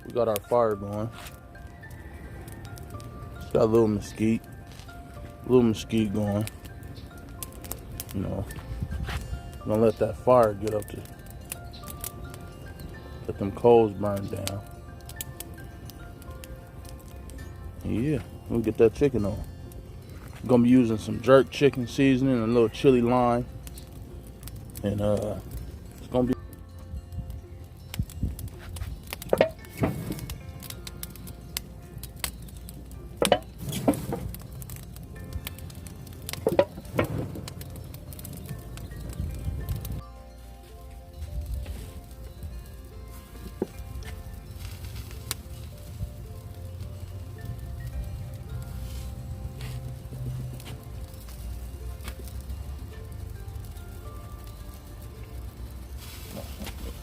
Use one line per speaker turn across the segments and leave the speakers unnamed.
We got our fire going. It's got a little mesquite going. You know, I'm gonna let that fire get up to, let them coals burn down. And yeah, we'll get that chicken on. I'm gonna be using some jerk chicken seasoning and a little chili lime. And it's gonna be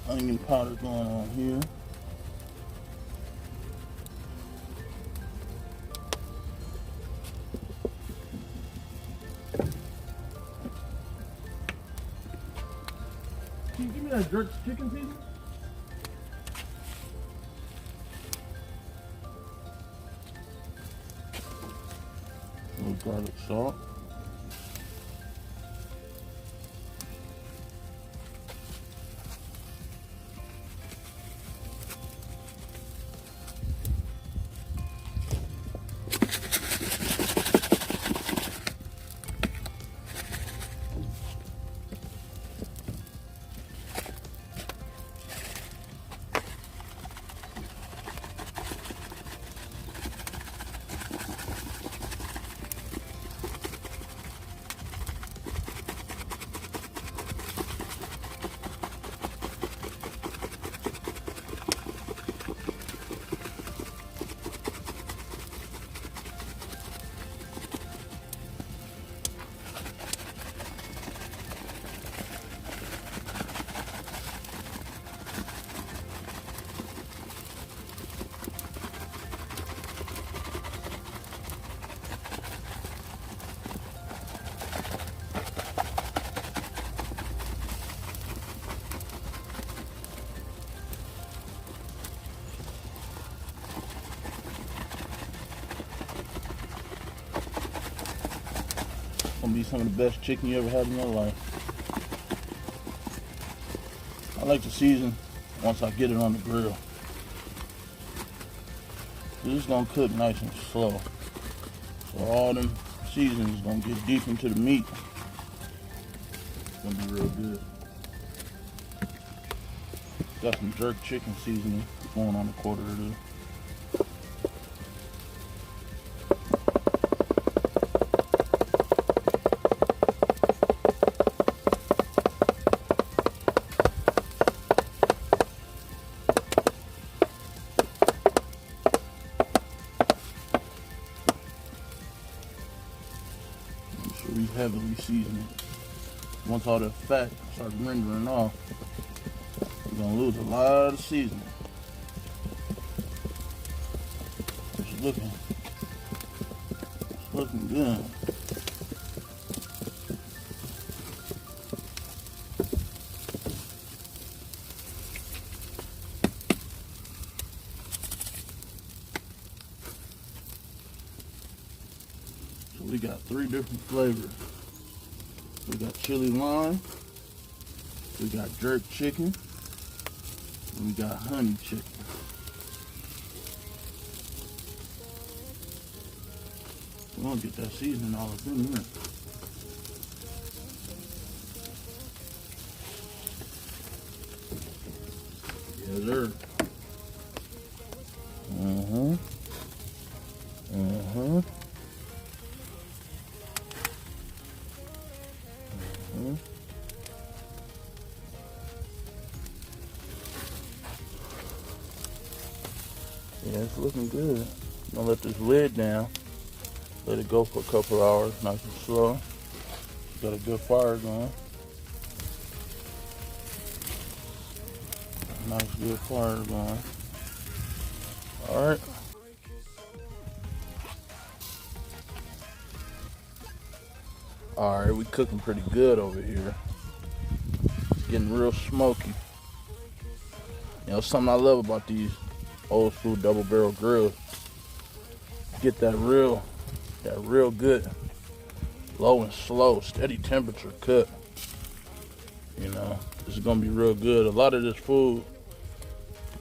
onion powder going on here. Can you give me that jerk chicken seasoning? A little garlic salt. Gonna be some of the best chicken you ever had in your life. I like to season once I get it on the grill. This is gonna cook nice and slow. So all them seasonings gonna get deep into the meat. It's gonna be real good. Got some jerk chicken seasoning going on the quarter of this. We heavily season it. Once all that fat starts rendering off, we're gonna lose a lot of seasoning. It's looking good. So we got 3 different flavors. We got chili lime, we got jerk chicken, and we got honey chicken. We're gonna get that seasoning all up in there. Yes, sir. Yeah, it's looking good. I'm gonna let this lid down. Let it go for a couple hours, nice and slow. Got a good fire going. Nice good fire going. Alright. Alright, we cooking pretty good over here. Getting real smoky. You know, something I love about these old school double barrel grill. Get that real good, low and slow, steady temperature cook. You know, this is gonna be real good. A lot of this food,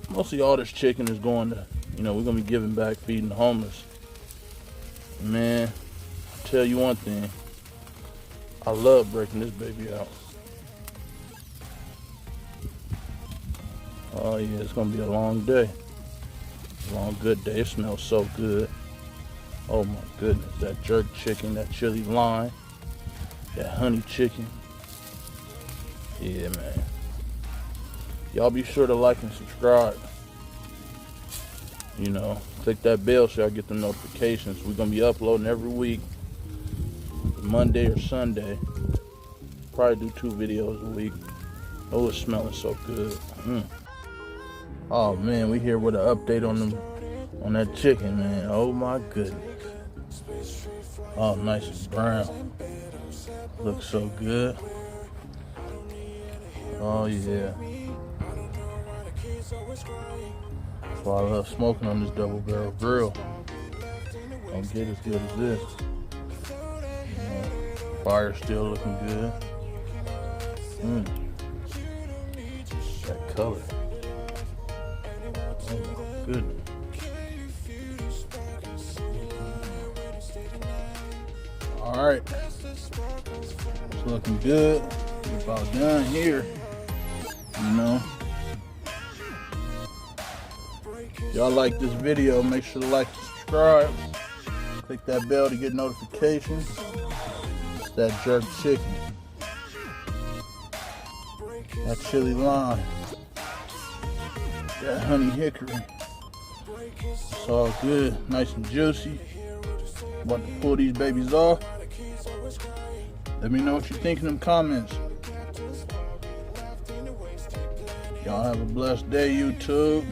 mostly all this chicken is going to, you know, we're gonna be giving back, feeding the homeless. Man, I'll tell you one thing, I love breaking this baby out. Oh yeah, it's gonna be a long day. A long good day. It smells so good. Oh my goodness, that jerk chicken, that chili lime, that honey chicken. Yeah, man. Y'all be sure to like and subscribe. You know, click that bell so y'all get the notifications. We're gonna be uploading every week, Monday or Sunday. Probably do 2 videos a week. Oh, it's smelling so good. Oh man, we here with an update on that chicken, man. Oh my goodness. Oh, nice and brown. Looks so good. Oh yeah. That's why I love smoking on this double barrel grill. Don't get as good as this. You know, fire still looking good. That color. Oh my goodness. Alright. It's looking good. We're about done here. You know. If y'all like this video, make sure to like and subscribe. Click that bell to get notifications. It's that jerk chicken. That chili lime. That honey hickory. It's all good. Nice and juicy. About to pull these babies off. Let me know what you think in them comments. Y'all have a blessed day, YouTube.